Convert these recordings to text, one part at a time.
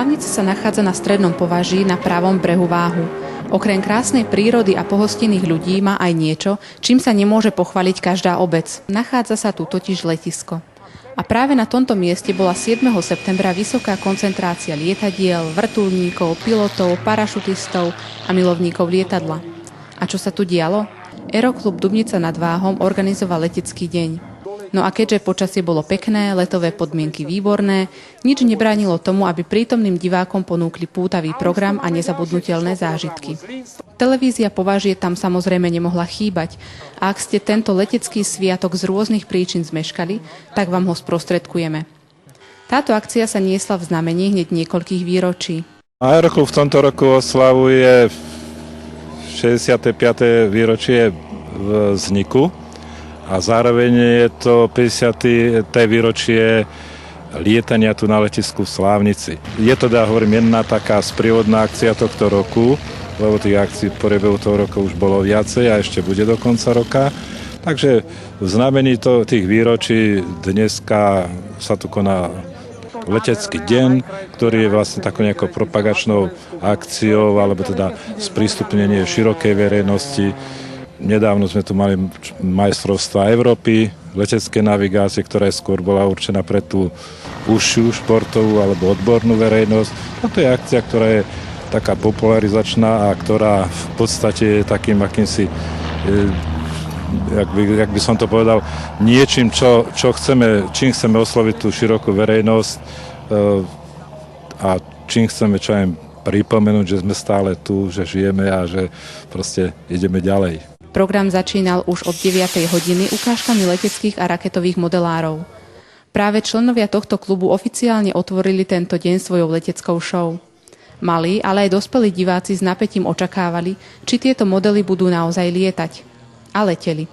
Slávnica sa nachádza na strednom považí na pravom brehu Váhu. Okrem krásnej prírody a pohostinných ľudí má aj niečo, čím sa nemôže pochváliť každá obec. Nachádza sa tu totiž letisko. A práve na tomto mieste bola 7. septembra vysoká koncentrácia lietadiel, vrtuľníkov, pilotov, parašutistov a milovníkov lietadla. A čo sa tu dialo? Aeroklub Dubnica nad Váhom organizoval letecký deň. No a keďže počasie bolo pekné, letové podmienky výborné, nič nebránilo tomu, aby prítomným divákom ponúkli pútavý program a nezabudnutelné zážitky. Televízia považie tam samozrejme nemohla chýbať a ak ste tento letecký sviatok z rôznych príčin zmeškali, tak vám ho sprostredkujeme. Táto akcia sa niesla v znamení hneď niekoľkých výročí. Aeroklub v tomto roku oslavuje 65. výročie vzniku. A zároveň je to 50. výročie lietania tu na letisku v Slávnici. Je to, hovorím, jedna taká sprievodná akcia tohto roku, lebo tých akcií v priebehu toho roku už bolo viacej a ešte bude do konca roka. Takže v znamení tých výročí dneska sa tu koná letecký deň, ktorý je vlastne takou nejakou propagačnou akciou, alebo teda sprístupnenie širokej verejnosti. Nedávno sme tu mali majstrovstvá Európy, letecké navigácie, ktorá skôr bola určená pre tú užšiu športovú alebo odbornú verejnosť. A to je akcia, ktorá je taká popularizačná a ktorá v podstate je takým akýmsi, jak by som to povedal, niečím, čím chceme osloviť tú širokú verejnosť a čím chceme pripomenúť, že sme stále tu, že žijeme a že proste ideme ďalej. Program začínal už od 9. hodiny ukážkami leteckých a raketových modelárov. Práve členovia tohto klubu oficiálne otvorili tento deň svojou leteckou show. Malí, ale aj dospelí diváci s napätím očakávali, či tieto modely budú naozaj lietať. A leteli.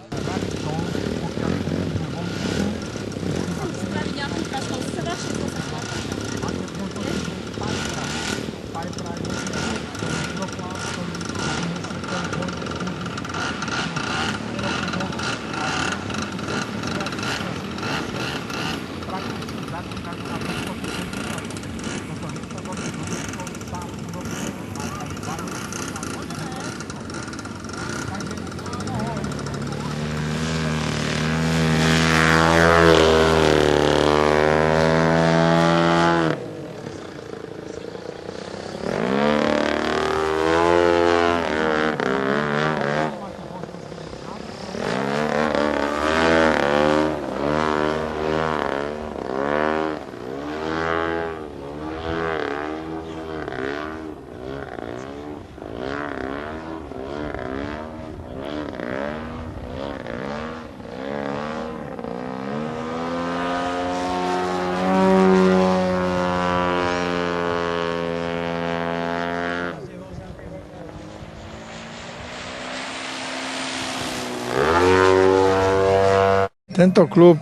Tento klub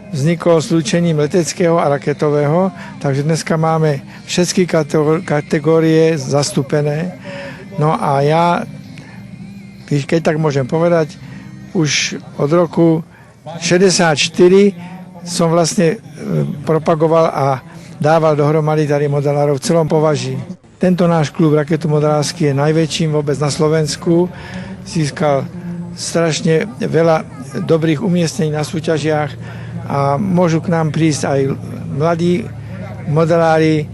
vznikol zlúčením leteckého a raketového, takže dneska máme všetky kategórie zastúpené. No a ja, keď tak môžem povedať, už od roku 64 som vlastne propagoval a dával dohromady tady modelárov v celom považí. Tento náš klub raketomodelársky je najväčším vôbec na Slovensku. Získal strašne veľa dobrých umiestnení na súťažiach a môžu k nám prísť aj mladí modelári,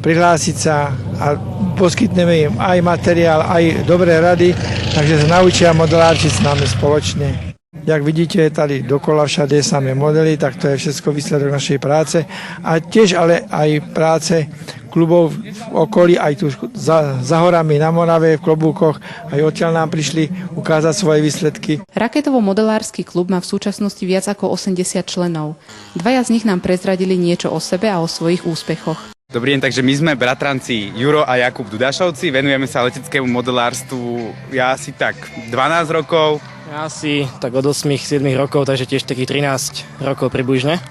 prihlásiť sa a poskytneme im aj materiál, aj dobré rady, takže sa naučia modelárčiť s nami spoločne. Jak vidíte, tady dokola všade samé modely, tak to je všetko výsledok našej práce a tiež ale aj práce klubov v okolí, aj tu za horami na Morave, v Klobúkoch, aj odtiaľ nám prišli ukázať svoje výsledky. Raketovo-modelársky klub má v súčasnosti viac ako 80 členov. Dvaja z nich nám prezradili niečo o sebe a o svojich úspechoch. Dobrý deň, takže my sme bratranci Juro a Jakub Dudašovci, venujeme sa leteckému modelárstvu asi tak 12 rokov. Ja asi tak od 8-7 rokov, takže tiež takých 13 rokov približne.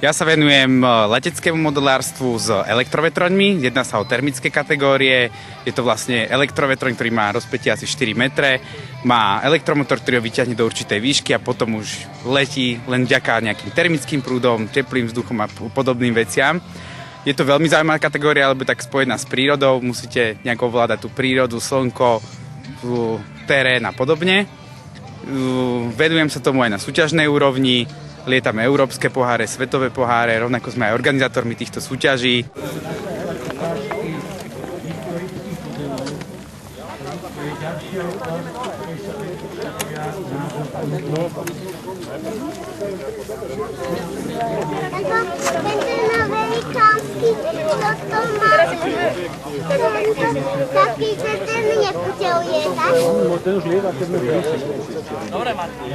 Ja sa venujem leteckému modelárstvu s elektrovetroňmi, jedná sa o termické kategórie, je to vlastne elektrovetroň, ktorý má rozpätie asi 4 metre, má elektromotor, ktorý ho vyťahne do určitej výšky a potom už letí len vďaka nejakým termickým prúdom, teplým vzduchom a podobným veciam. Je to veľmi zaujímavá kategória, lebo tak spojená s prírodou. Musíte nejako ovládať tú prírodu, slnko, terén a podobne. Venujem sa tomu aj na súťažnej úrovni. Lietame európske poháre, svetové poháre, rovnako sme aj organizátormi týchto súťaží. Taký, že ten nechce ulietať. Ten už lieta, keď sme prišli. Dobre, Martin.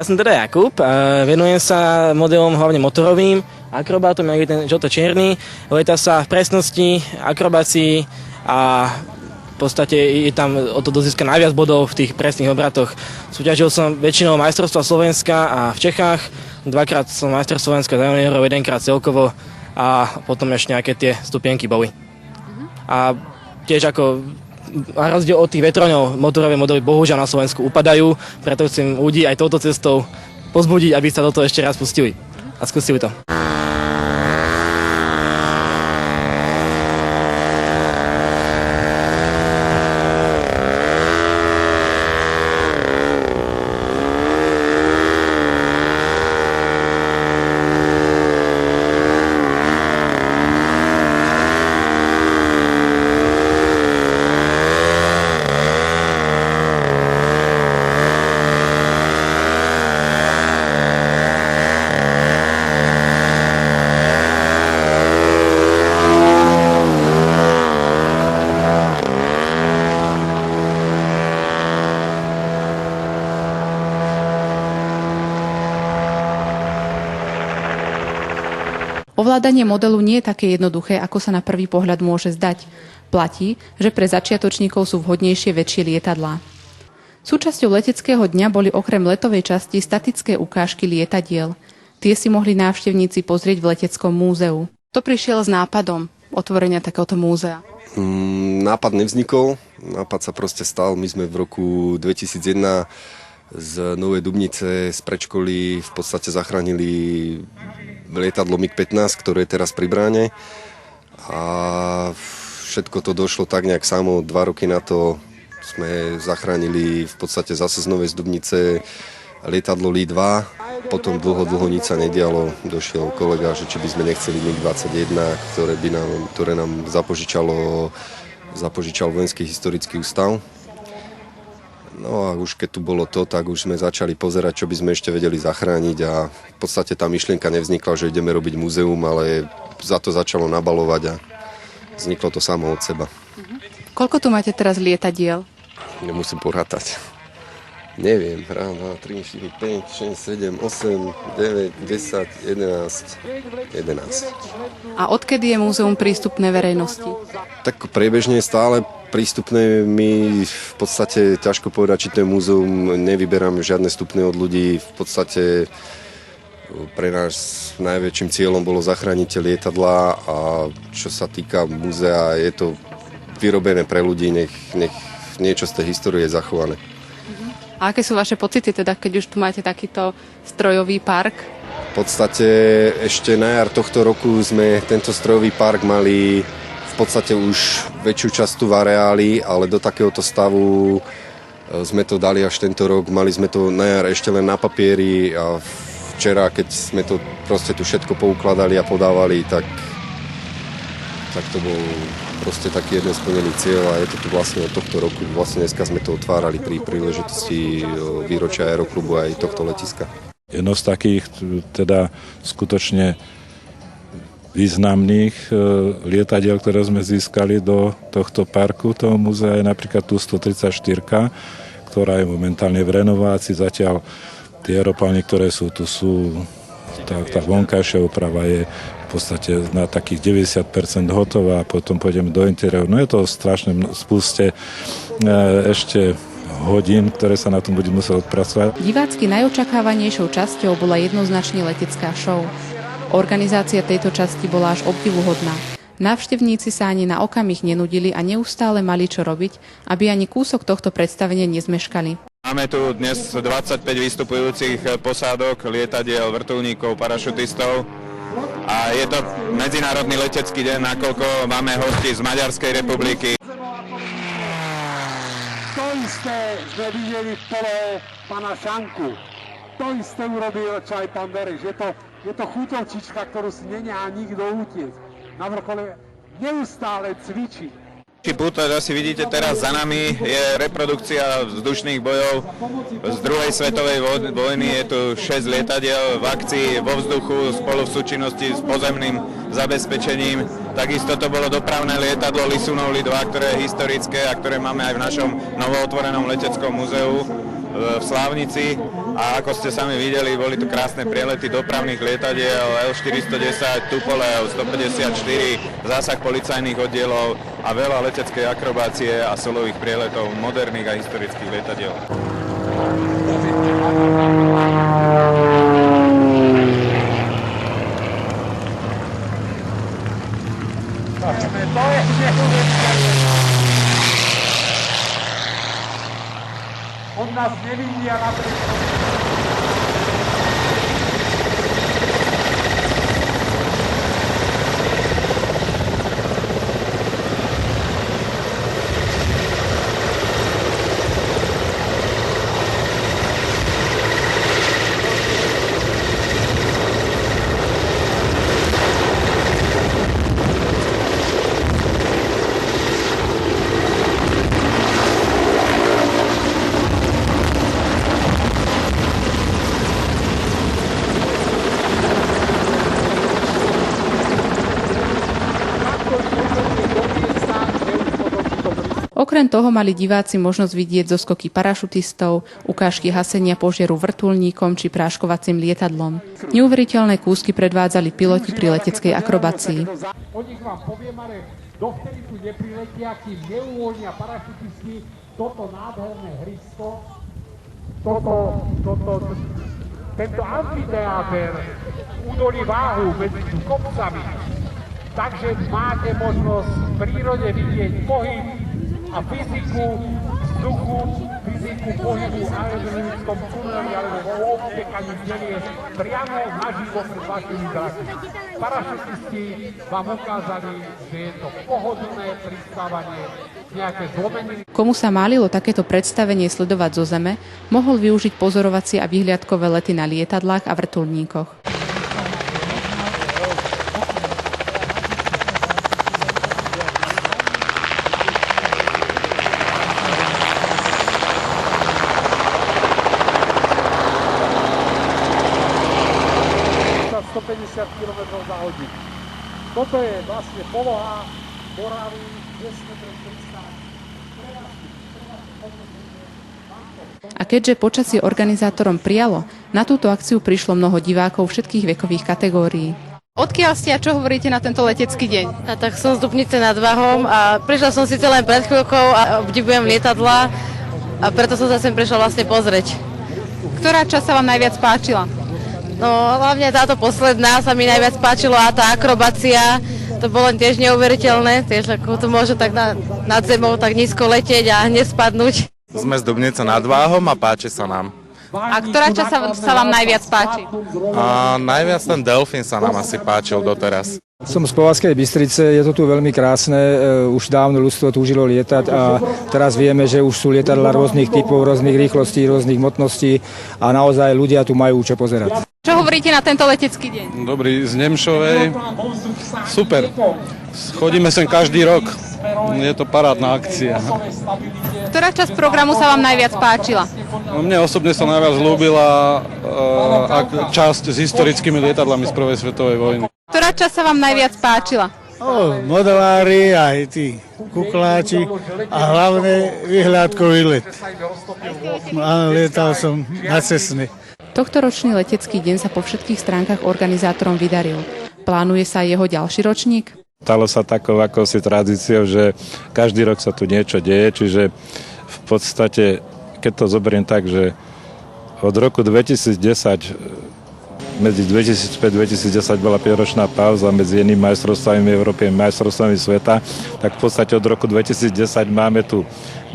Ja som teda Jakub, venujem sa modelom hlavne motorovým, akrobátom, jak je ten žlto-čierny. Lieta sa v presnosti, akrobácii a v podstate je tam o to dozískať najviac bodov v tých presných obratoch. Súťažil som väčšinou majstrovstva Slovenska a v Čechách, 2-krát som majster Slovenska za juniorov, 1-krát celkovo a potom ešte nejaké tie stupienky boli. A tiež ako na rozdiel od tých vetroňov, motorové modely bohužiaľ na Slovensku upadajú, preto chcem ľudí aj touto cestou pozbudiť, aby sa do toho ešte raz pustili a skúsili to. Ovládanie modelu nie je také jednoduché, ako sa na prvý pohľad môže zdať. Platí, že pre začiatočníkov sú vhodnejšie väčšie lietadlá. Súčasťou leteckého dňa boli okrem letovej časti statické ukážky lietadiel. Tie si mohli návštevníci pozrieť v leteckom múzeu. To prišiel s nápadom otvorenia takéhoto múzea. Nápad nevznikol, nápad sa proste stal. My sme v roku 2001 z Novej Dubnice z predškoly v podstate zachránili lietadlo MiG-15, ktoré je teraz pri bráne. A všetko to došlo tak nejak samo. 2 roky na to sme zachránili v podstate zase z Novej Dubnice lietadlo Li-2. Potom dlho nič sa nedialo. Došiel kolega, že či by sme nechceli MiG-21, ktoré nám zapožičal Vojenský historický ústav. No a už keď tu bolo to, tak už sme začali pozerať, čo by sme ešte vedeli zachrániť a v podstate tá myšlienka nevznikla, že ideme robiť múzeum, ale za to začalo nabalovať a vzniklo to samo od seba. Koľko tu máte teraz lietadiel? Nemusím porátať. Neviem, 1, 2, 3, 4, 5, 6, 7, 8, 9, 10, 11. A odkedy je múzeum prístupné verejnosti? Tak priebežne je stále prístupné. My v podstate ťažko povedať, či to je múzeum, nevyberáme žiadne vstupné od ľudí. V podstate pre nás najväčším cieľom bolo zachrániť tie lietadlá a čo sa týka múzea, je to vyrobené pre ľudí, nech niečo z tej histórie je zachované. A aké sú vaše pocity, teda, keď už tu máte takýto strojový park? V podstate ešte na jar tohto roku sme tento strojový park mali v podstate už väčšiu časť tu v areáli, ale do takéhoto stavu sme to dali až tento rok. Mali sme to na jar ešte len na papieri a včera, keď sme to proste tu všetko poukladali a podávali, tak to bol proste taký jeden splnený cieľ a je to tu vlastne od tohto roku. Vlastne dneska sme to otvárali pri príležitosti výročia aeroklubu aj tohto letiska. Jedno z takých teda skutočne významných lietadiel, ktoré sme získali do tohto parku, toho múzea, je napríklad tu 134, ktorá je momentálne v renovácii. Zatiaľ tie aeroplány, ktoré sú tu, tá vonkajšia oprava je v podstate na takých 90% hotová a potom pôjdeme do interiéru. No je to strašné spúste ešte hodín, ktoré sa na tom bude musieť odpracovať. Divácky najočakávanejšou časťou bola jednoznačne letecká show. Organizácia tejto časti bola až obdivuhodná. Návštevníci sa ani na okamih nenudili a neustále mali čo robiť, aby ani kúsok tohto predstavenia nezmeškali. Máme tu dnes 25 vystupujúcich posádok, lietadiel, vrtuľníkov, parašutistov a je to medzinárodný letecký deň, nakoľko máme hostí z Maďarskej republiky. To isté sme videli v pole pana Šanku. To isté urobil čo aj pán Bereš. Je to chuťovčička, ktorú si nenehá nikto utiecť. Na vrchole neustále cvičí. Pútač, asi vidíte teraz za nami, je reprodukcia vzdušných bojov z druhej svetovej vojny. Je tu 6 lietadiel v akcii vo vzduchu spolu v súčinnosti s pozemným zabezpečením. Takisto to bolo dopravné lietadlo Lisunovly 2, ktoré je historické a ktoré máme aj v našom novootvorenom leteckom múzeu v Slávnici. A ako ste sami videli, boli tu krásne prielety dopravných lietadiel L-410, Tupolev, 154, zásah policajných oddielov a veľa leteckej akrobácie a solových prieletov moderných a historických lietadiel. On nás nevidí a napriek Okrem toho mali diváci možnosť vidieť zoskoky parašutistov, ukážky hasenia požiaru vrtuľníkom či práškovacím lietadlom. Neuveriteľné kúsky predvádzali piloti pri leteckej akrobácii. O nich vám poviem, ale dovtedy tu nepriletia, kým neuvoľnia parašutisti toto nádherné hrysko, tento amfiteáter údolí Váhu medzi kopcami. Takže máte možnosť v prírode vidieť pohyb a fyziku vzduchu, fyziku pohybu v aerodynamickom tuneli alebo vo obtekaní země priamo naživo pred vašimi zrakmi. Parašutisti vám ukázali, že je to pohodlné pristávanie, nejaké zlomeniny. Komu sa málilo takéto predstavenie sledovať zo zeme, mohol využiť pozorovacie a vyhliadkové lety na lietadlách a vrtuľníkoch. km za hodinu. Toto je vlastne poloha Moravy, tesne pred pristáním. A keďže počasie organizátorom prijalo, na túto akciu prišlo mnoho divákov všetkých vekových kategórií. Odkiaľ ste a čo hovoríte na tento letecký deň? A tak som z Dubnice nad Váhom a prišla som síce len pred chvíľkou a obdivujem lietadla a preto som sa sem prišla vlastne pozrieť. Ktorá časť sa vám najviac páčila? No hlavne táto posledná sa mi najviac páčila a tá akrobácia, to bolo tiež neuveriteľné, tiež ako to môže tak nad zemou tak nízko letieť a hneď spadnúť. Sme z Dubnice nad Váhom a páči sa nám. A ktorá časť sa vám najviac páči? Najviac ten delfín sa nám asi páčil doteraz. Som z Považskej Bystrice, je to tu veľmi krásne, už dávno ľudstvo túžilo lietať a teraz vieme, že už sú lietadlá rôznych typov, rôznych rýchlostí, rôznych hmotností a naozaj ľudia tu majú čo pozerať. Čo hovoríte na tento letecký deň? Dobrý, z Nemšovej. Super. Chodíme sem každý rok. Je to parádna akcia. Ktorá časť programu sa vám najviac páčila? Mne osobne sa najviac ľúbila časť s historickými lietadlami z prvej svetovej vojny. Ktorá časť sa vám najviac páčila? Modelári, aj tí kukláči a hlavne vyhľadkový let. Áno, lietal som na Cessne. Tohtoročný letecký deň sa po všetkých stránkach organizátorom vydaril. Plánuje sa jeho ďalší ročník? Stalo sa takou akousi tradíciou, že každý rok sa tu niečo deje, čiže v podstate, keď to zoberiem tak, že od roku 2010, medzi 2005-2010 bola 5-ročná pauza medzi jedným majstrovstvami Európy a majstrovstvami sveta, tak v podstate od roku 2010 máme tu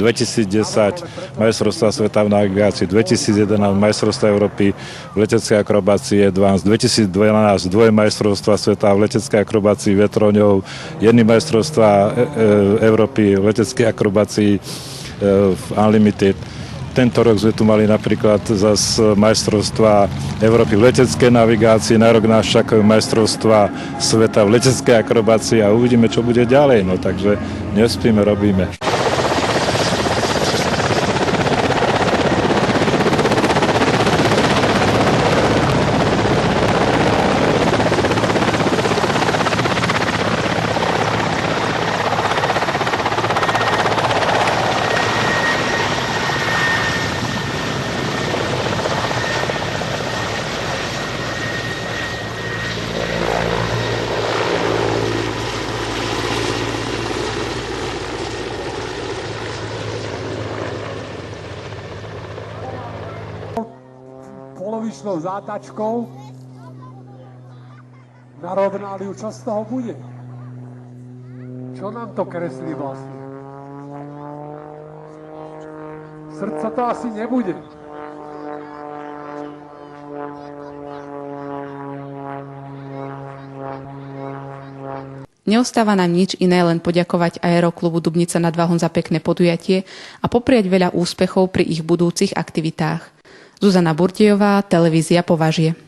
2010 majstrovstvá sveta v navigácii, 2011 majstrovstvá Európy v leteckej akrobácii Advance, 2012 dvoje majstrovstvá sveta v leteckej akrobácii vetroňov, jedný majstrovstvá Európy v leteckej akrobácii v Unlimited. Tento rok sme tu mali napríklad zase majstrovstvá Európy v leteckej navigácii, na rok nás čakajú majstrovstvá sveta v leteckej akrobácii a uvidíme, čo bude ďalej. No takže nespíme, robíme. Polovičnou zátačkou narovnali, čo z toho bude. Čo nám to kreslí vlastne? Srdce to asi nebude. Neostáva nám nič iné, len poďakovať Aeroklubu Dubnica nad Váhom za pekné podujatie a popriať veľa úspechov pri ich budúcich aktivitách. Zuzana Burtejová, televízia Považie.